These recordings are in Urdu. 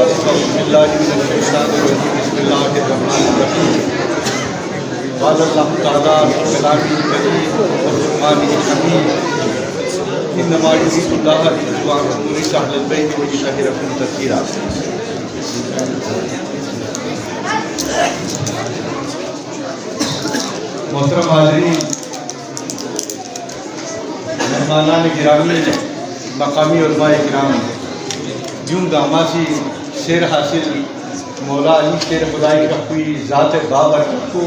بعد أعوذ بالله من الشيطان الرجيم بسم الله الرحمن الرحيم قال الله تعالى في كلامه الكريم وفرقانه الحميد إنما يريد الله ليذهب عنكم الرجس أهل البيت ويطهركم تطهيرا. محترم حاضرین، مہمانان گرامی، مقامی علماء کرام، یوں داماسی شیر حاصل مولا علی شیر خدای کا کوئی ذات بابرکت کو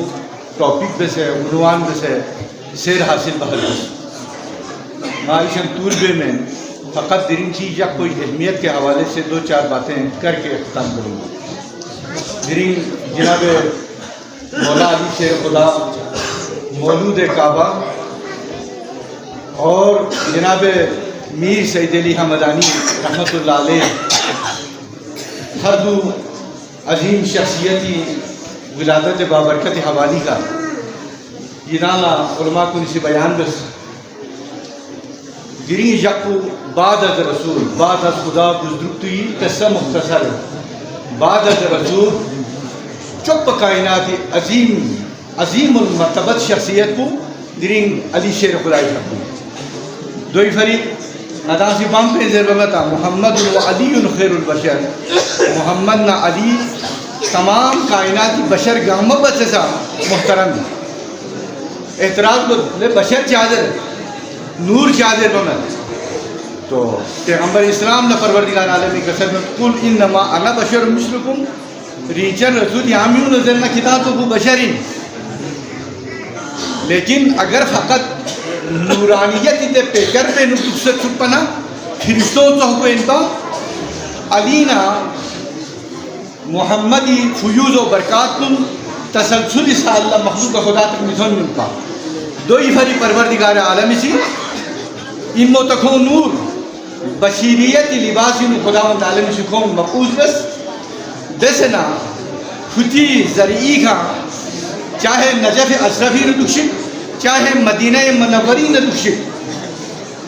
ٹاپک بس ہے، عنوان بس ہے شیر حاصل بحل بس معاشن طوربے میں فقط درین چیز یا کوئی اہمیت کے حوالے سے دو چار باتیں کر کے اختتام کروں گا. درین جناب مولا علی شیر خدا مولود کعبہ اور جناب میر سید علی حمدانی رحمۃ اللہ علیہ ہر دو عظیم شخصیتی ولادت بابرکت حوالی کا یہ نالا علماء کو نسی بیان بس گرین یقو بعد از رسول بعد از خدا بزرگتوی قصہ مختصر بعد از رسول چپ کائناتی عظیم المرتبت شخصیت کو گرین علی شیر خدای کا دوئی فریق نداسی بام پہ ضرورتا محمد و علی خیر البشر محمد نہ علی تمام کائناتی بشر گامہ بچسا محترم اعتراض بشر چادر نور چادر بمن تو پیغمبر اسلام نہ پروردگار عالمی قسم میں قل انما انا بشر مثلکم ریچر رسول یامیون نظر نہ کتاب تو بشرین، لیکن اگر فقط نورانیت تے پیکر پہ نقصد چھپنا فرشتوں تو کو انتا علینا محمدی فیوز و برکات کن تسلسل سا اللہ مخلوق خدا تک نتون ملتا دوئی فری پروردگار عالمی سی امو تکھو نور بشیریت لباسی نو خدا و عالمی سی کھون مقوض بس دسنا خطی زرعی کا چاہے نجف اشرفی ردکشن چاہے مدینہ منوری ندکشن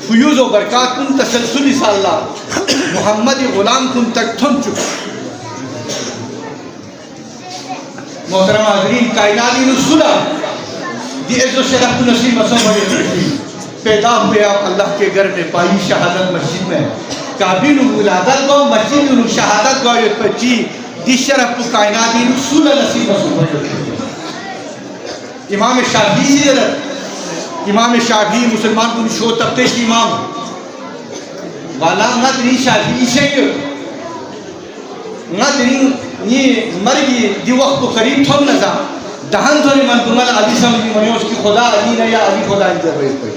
فیوز و برکات کن تسلسل سا اللہ محمد غلام کن تک تھن چک. محترم حاضرین، کائناتی نصلہ دی عز و شرف نصیب مسلم پیدا ہوئے آپ اللہ کے گھر میں پائی شہادت مسجد میں کابین ولادت کو مسجد شہادت کو پچی دی شرف کو کائناتی نصلہ نصیب مسلم. امام شافعی سے درد امام شافعی مسلمان کو شو طبقے کی امام والا نہ شافعی سے نہ یہ مرگی دی وقت کو قریب تھوڑ نہ تھا دہن تھوڑی منظومل علی سمجھی منیوش کی خدا علی نہ یا علی خدا انتر رہے کوئی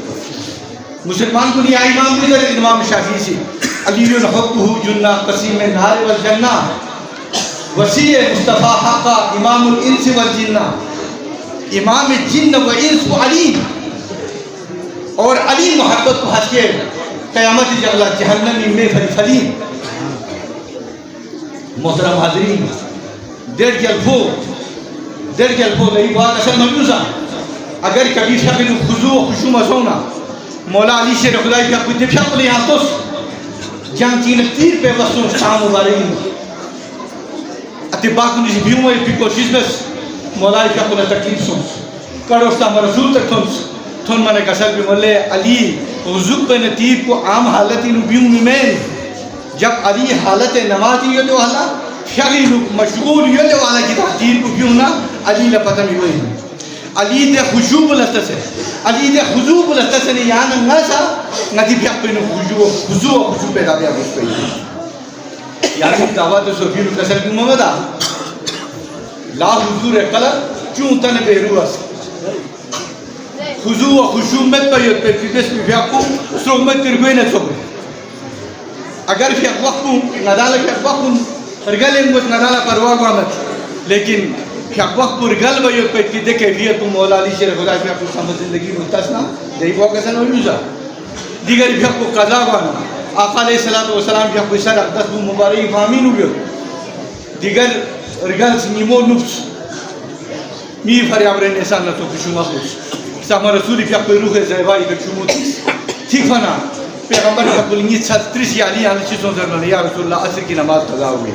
مسلمان کو نہیں امام بھی درد امام شافعی سے علی حقہ جنہ قسیم نہار والجنہ وسیع مصطفیٰ حقہ امام الانس والجنہ امام جن و انس و علی اور علی محبت کو ہنس کے قیامت جغلہ جہنمی میں فلیم. محترم حاضرین، دیر جلفو نہیں بات اصل مجوزہ اگر کبھی شکل خضوع و خشوع مسونا مولا علی شیر خدای کا کوئی دفشا کو لے آتوس جان چین تیر پہ وصول شام مبارگی اتباع کو نشی بیوں میں کوشش بس مولا علی کا کوئی تکلیف سنس کروستا مرسول تک تھن منے کسل بھی مولے علی حضور پہ نتیب کو عام حالتی نبیوں میں جب علی حالت نمازی یہ تو اللہ شغیل مشغول یہ تو اللہ کی تحجیر کو کیوں نہ علی لپتہ میں ہوئی علی دے خشوع لستسے علی دے خضوع لستسے نے یہاں نہ سا ندی بھی اپنے خضوع پیدا بھی آپ اس پہ یعنی دعوت سوفیر کسل بھی محمدہ لا حضور قلب چون تن بے روح خضوع و خشومت پر یوت پر فیدس میں فیاقوں سرمت ترگوئے نہ چھوڑے اگر فیاق وقتوں ندالہ فیاق وقتوں رگل انگوش ندالہ پرواہ آمد لیکن فیاق وقت پر رگل بیوت پر اتنی کیفیت مولا علی شیر خدا فیاق کو سامت زندگی مستثنا یہی واقع سن ہوئیوزا دیگر فیاق کو قضا بانا آقا علیہ السلام فیاق کو سر اقدس بو مبارک فامین ہوئیو دیگر رگل سنیمو نفس می فریابرین احسان نتو کشو مخصوص سامہ رسولی فیاق کوئی روح زیبائی کشو موتیس ٹھیک فنا پیغمبر کا بلنگی 36 علی آنے چیزوں درنہ یا رسول اللہ عصر کی نماز قضا ہوئی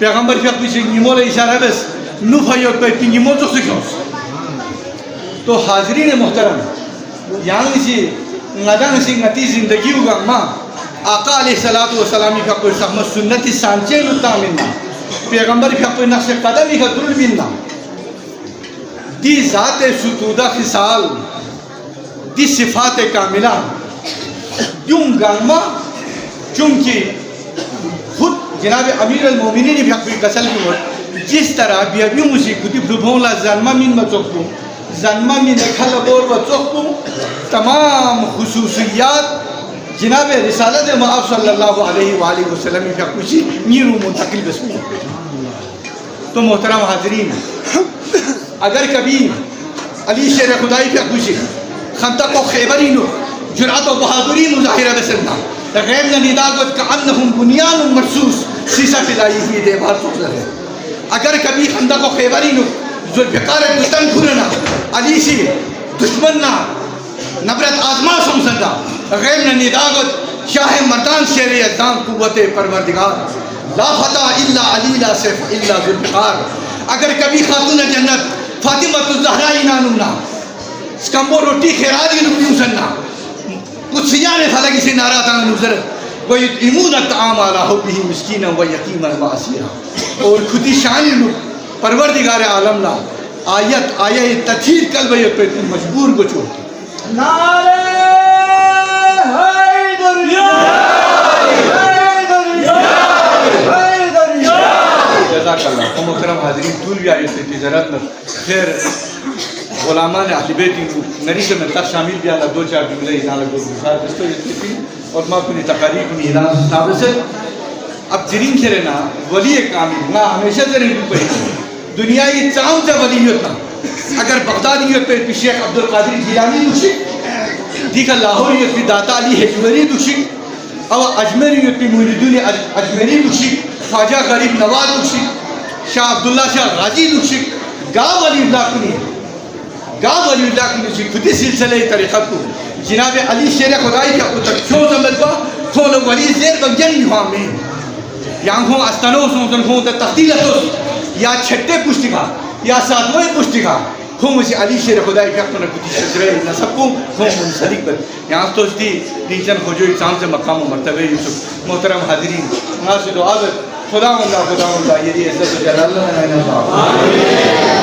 پیغمبر فیق پیچھے نیمول اشارہ بس نو فیوت پہ نیمول جو سکھوس تو حاضرین محترم یعنی سی ندان سی نتی زندگی ہوگا ماں آقا علیہ السلام کا کوئی سحمت سنتی سانچے نتا مننا پیغمبر کا کوئی نقش قدمی کا درل مننا دی ذات ستودہ خصال دی صفات کاملہ یوں گانما چونکہ خود جناب امیر المومنین بھی حق قسل کی وقت جس طرح بیابیوں مجھے کتی بلوبھوں لا زنما من مچوکتوں زنما من کھل بور وچوکتوں تمام خصوصیات جناب رسالت معاف صلی اللہ علیہ وآلہ وسلم کی حق کچھ نیرو منتقل بسم تو محترم حاضرین اگر کبھی علی شیر خدائی پہ کچھ خندق و خیبرینو جرعت و بہادری مظاہرہ بسرنا غیب نداغت کعنہم بنیان مرسوس سیسا فلائی ہوئی دے بار سوچر ہے اگر کبھی خندق و خیبرینو ذوالفقار دشتن کھرنا علی سی دشمننا نبرت آزما سمسندا غیب نداغت شاہ مردان شیر ازدان قوت پروردگار لا فتح الا علی لا صرف الا ذوالفقار اگر کبھی خاتون جنت فاطمہ الزہرائی نانونا سکمبو روٹی خیراتی نکیوں سننا کچھ سیاں فلکی سے نعرہ تانا نظر وَيُطْعِمُونَ الطَّعَامَ عَلَىٰ حُبِّهِ مِسْكِينًا وَيَتِيمًا وَأَسِيرًا اور خودی شان پروردگار عالم لا آیت تطہیر قلب پر مجبور کو چھوڑتی نعرہ حیدر جزاک اللہ محترم حاضرین طول بھی آئی تھی ضرورت خیر غلامان اہل بیت نری سے میں تک شامل بھی آلہ دو چار جملے ہی نالہ گو بخار دستو جتنی تھی اور ماں کنی تقریب میں اعلان ثابت ہے اب جرین سے رہنا ولی کامل ماں ہمیشہ ذرین بھی پہی دنیای چاہوں سے ولیت نا اگر بغدادیت پہ شیخ عبدالقادر جیلانی دوشی دیکھا لاہوریت پہ داتا علی حجوری دوشی او اجمیریت پہ مولیدون اجمیری دوشی خواجہ غریب نواز دوشی شاہ عبداللہ شاہ غازی دوشی گاہ ولی اللہ کنی گاہ ولی اللہ کنی دوشی خودی سلسلہ طریقہ کو جناب علی شیر خدای کا اتر کیوں زمد با کھول ولی زیر بگجن یوہاں میں یہاں ہوں استنو سنسن ہوں تا تختیل اتوس یا چھٹے پشتی کا یا ساتوئے پشتی کا ہوں مجھے علی شیر خدای کا اتنا کتی شجرے نصب کو ہوں منصدق بل یہاں تو اس دی نیچن خوجو انسان سے مقام و مرتبہ یوسف محترم حاضرین ناصر و عابد خدا اللہ یہ عزت و جلال اللہ